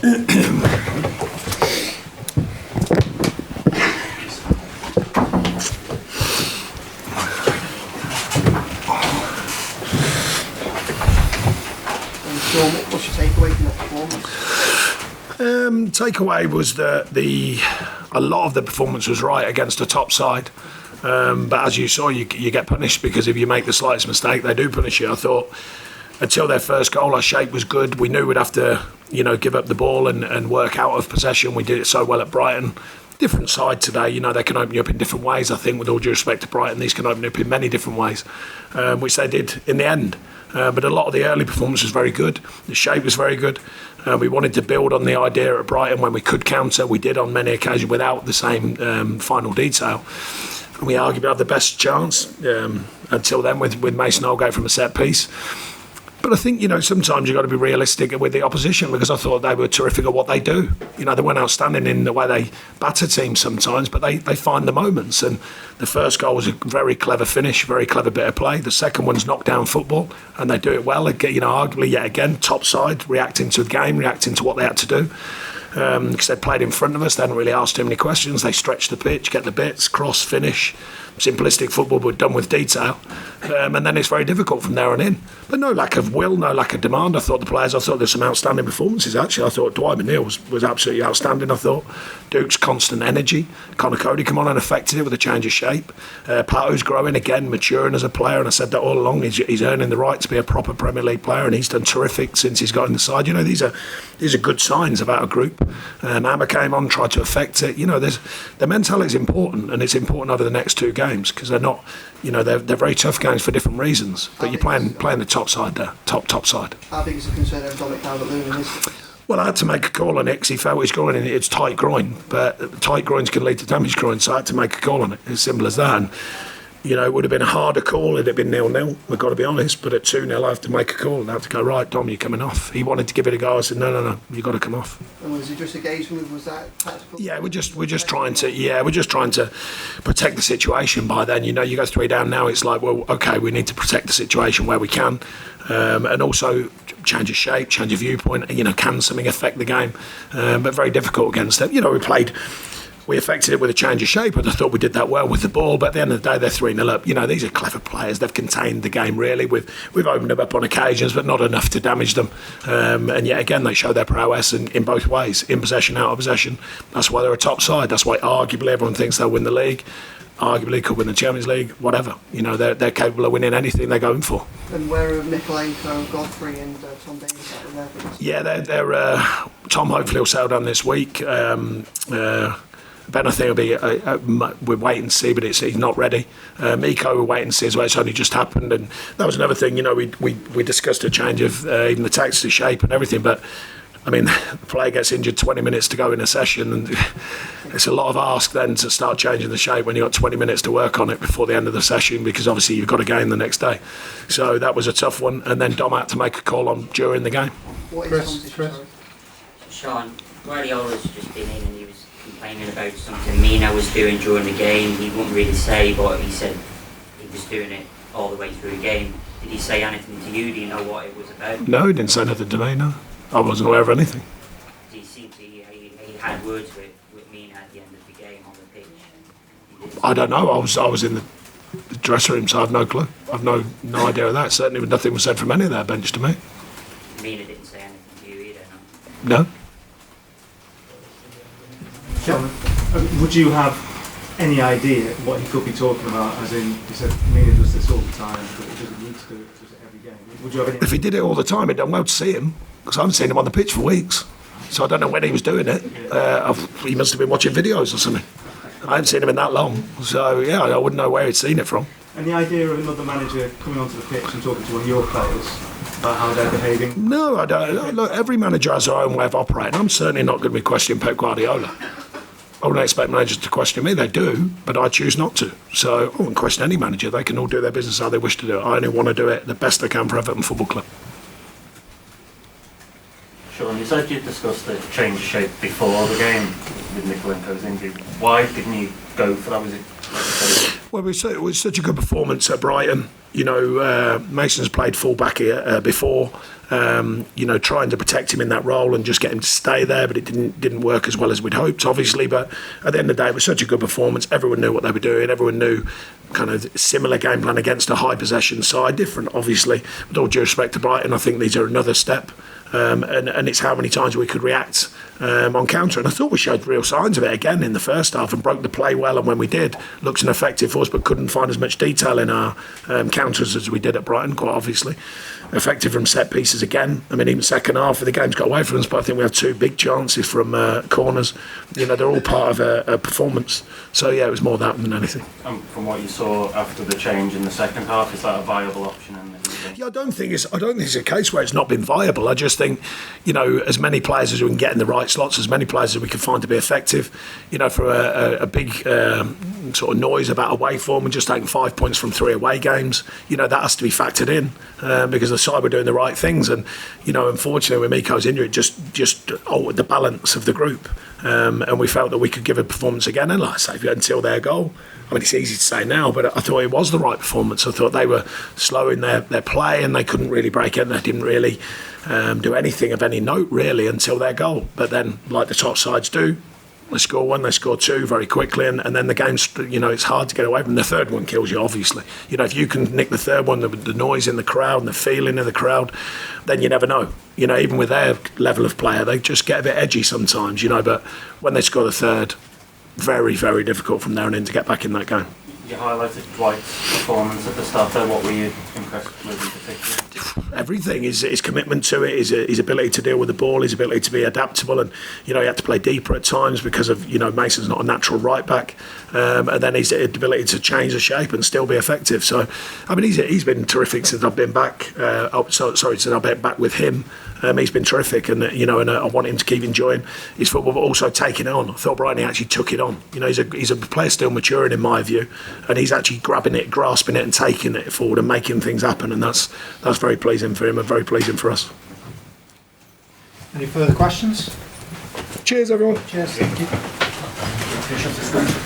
What's your takeaway from that performance? Takeaway was that a lot of the performance was right against a top side. But as you saw, you get punished because if you make the slightest mistake, they do punish you. I thought until their first goal, our shape was good. We knew we'd have to, give up the ball and work out of possession. We did it so well at Brighton. Different side today, they can open you up in different ways. I think with all due respect to Brighton, these can open you up in many different ways, which they did in the end. But a lot of the early performance was very good. The shape was very good. We wanted to build on the idea at Brighton when we could counter. We did on many occasions without the same final detail. And we arguably had the best chance until then with Mason Holgate from a set piece. But I think, sometimes you've got to be realistic with the opposition because I thought they were terrific at what they do. They weren't outstanding in the way they batter teams sometimes, but they find the moments. And the first goal was a very clever finish, very clever bit of play. The second one's knockdown football, and they do it well. Arguably, yet again, top side, reacting to the game, reacting to what they had to do. Because they played in front of us, they hadn't really asked too many questions. They stretched the pitch, get the bits, cross, finish. Simplistic football, but done with detail. And then it's very difficult from there on in. But no lack of will, no lack of demand. I thought there's some outstanding performances, actually. I thought Dwight McNeil was absolutely outstanding, I thought. Duke's constant energy. Connor Cody come on and affected it with a change of shape. Plato's growing again, maturing as a player, and I said that all along. He's earning the right to be a proper Premier League player, and he's done terrific since he's got in the side. These are good signs about a group. Amma came on, tried to affect it. The mentality is important, and it's important over the next two games because they're not, they're very tough games for different reasons. But you're playing the top side there, top side. How big is the concern over Dominic Calvert-Lewin? Well, I had to make a call on it because he felt his groin and it's tight groin, but tight groins can lead to damaged groin, so I had to make a call on it. As simple as that. And, it would have been a harder call had it been 0-0, we've got to be honest, but at 2-0 I have to make a call and I have to go, right, Dom, you're coming off. He wanted to give it a go, I said, no, you've got to come off. And was it just engagement, was that tactical? Yeah, we're just trying to protect the situation by then. You go 3 down now, it's like, well, okay, we need to protect the situation where we can. And also change of shape, change of viewpoint, can something affect the game? But very difficult against them. We affected it with a change of shape, and I thought we did that well with the ball. But at the end of the day, they're 3-0 up. These are clever players. They've contained the game really. We've opened them up on occasions, but not enough to damage them. And yet again, they show their prowess in both ways, in possession, out of possession. That's why they're a top side. That's why arguably everyone thinks they'll win the league. Arguably could win the Champions League, whatever. They're capable of winning anything they're going for. And where are Mikolenko, Godfrey and Tom Davies at in their figures? Yeah, they're Tom hopefully will settle down this week. Ben, I think, will be. We're waiting to see, but he's not ready. Miko, we're waiting to see as well. It's only just happened, and that was another thing. We discussed a change of even the tactical shape and everything, but I mean, the player gets injured 20 minutes to go in a session, and it's a lot of ask then to start changing the shape when you've got 20 minutes to work on it before the end of the session, because obviously you've got a game the next day. So that was a tough one, and then Dom had to make a call on during the game. What is Chris? Sean, Guardiola's just been in and he was complaining about something Mina was doing during the game. He wouldn't really say, but he said he was doing it all the way through the game. Did he say anything to you? Do you know what it was about? No, he didn't say nothing to me, no. I wasn't aware of anything. He had words with Mina at the end of the game on the pitch. I don't know. I was in the dressing room, so I have no clue. I've no idea of that. Certainly nothing was said from any of that bench to me. Mina didn't say anything to you either, no? No. Would you have any idea what he could be talking about? As in, he said Mina does this all the time, but he doesn't need to do it every game. Would you have any idea? If he did it all the time, it'd be well to see him, because I haven't seen him on the pitch for weeks. So I don't know when he was doing it. He must have been watching videos or something. I haven't seen him in that long. So, yeah, I wouldn't know where he'd seen it from. And the idea of another manager coming onto the pitch and talking to one of your players about how they're behaving? No, I don't. Look, every manager has their own way of operating. I'm certainly not going to be questioning Pep Guardiola. I wouldn't expect managers to question me. They do, but I choose not to. So I wouldn't question any manager. They can all do their business how they wish to do it. I only want to do it the best they can for Everton Football Club. Sean, you said you discussed the change of shape before the game with Mikolenko's injury. Why didn't you go for that? Was it, like you said, Well, it was such a good performance at Brighton. Mason's played full-back here before, trying to protect him in that role and just get him to stay there, but it didn't work as well as we'd hoped, obviously. But at the end of the day, it was such a good performance. Everyone knew what they were doing. Everyone knew kind of similar game plan against a high possession side. Different, obviously. With all due respect to Brighton, I think these are another step. And it's how many times we could react on counter. And I thought we showed real signs of it again in the first half and broke the play well. And when we did, looked ineffective for us, but couldn't find as much detail in our counters as we did at Brighton, quite obviously. Effective from set pieces again. I mean, even second half, the game's got away from us, but I think we had 2 big chances from corners. They're all part of a performance. So, yeah, it was more that than anything. From what you saw after the change in the second half, is that a viable option? Yeah, I don't think it's a case where it's not been viable. I just think, as many players as we can get in the right slots, as many players as we can find to be effective. For a big sort of noise about away form and just taking 5 points from 3 away games, that has to be factored in because the side were doing the right things. And unfortunately, with Miko's injury, it just altered the balance of the group. And we felt that we could give a performance again, and like I say, until their goal. I mean, it's easy to say now, but I thought it was the right performance. I thought they were slow in their play and they couldn't really break it, and they didn't really do anything of any note, really, until their goal. But then, like the top sides do, they score 1, they score 2 very quickly, and then the game's, it's hard to get away from. The third one kills you, obviously. If you can nick the third one, the noise in the crowd and the feeling of the crowd, then you never know. Even with their level of player, they just get a bit edgy sometimes, but when they score the third, very, very difficult from there on in to get back in that game. You highlighted Dwight's performance at the start there. What were you impressed with in particular? Everything, his commitment to it, his ability to deal with the ball, his ability to be adaptable, and he had to play deeper at times because of Mason's not a natural right back, and then his ability to change the shape and still be effective. So, I mean, he's been terrific since I've been back. Since I've been back with him. He's been terrific, and I want him to keep enjoying his football, but also taking it on. I thought Brighton actually took it on. He's a player still maturing in my view, and he's actually grabbing it, grasping it, and taking it forward and making things happen. And that's very pleasing for him and very pleasing for us. Any further questions? Cheers, everyone. Cheers. Thank you.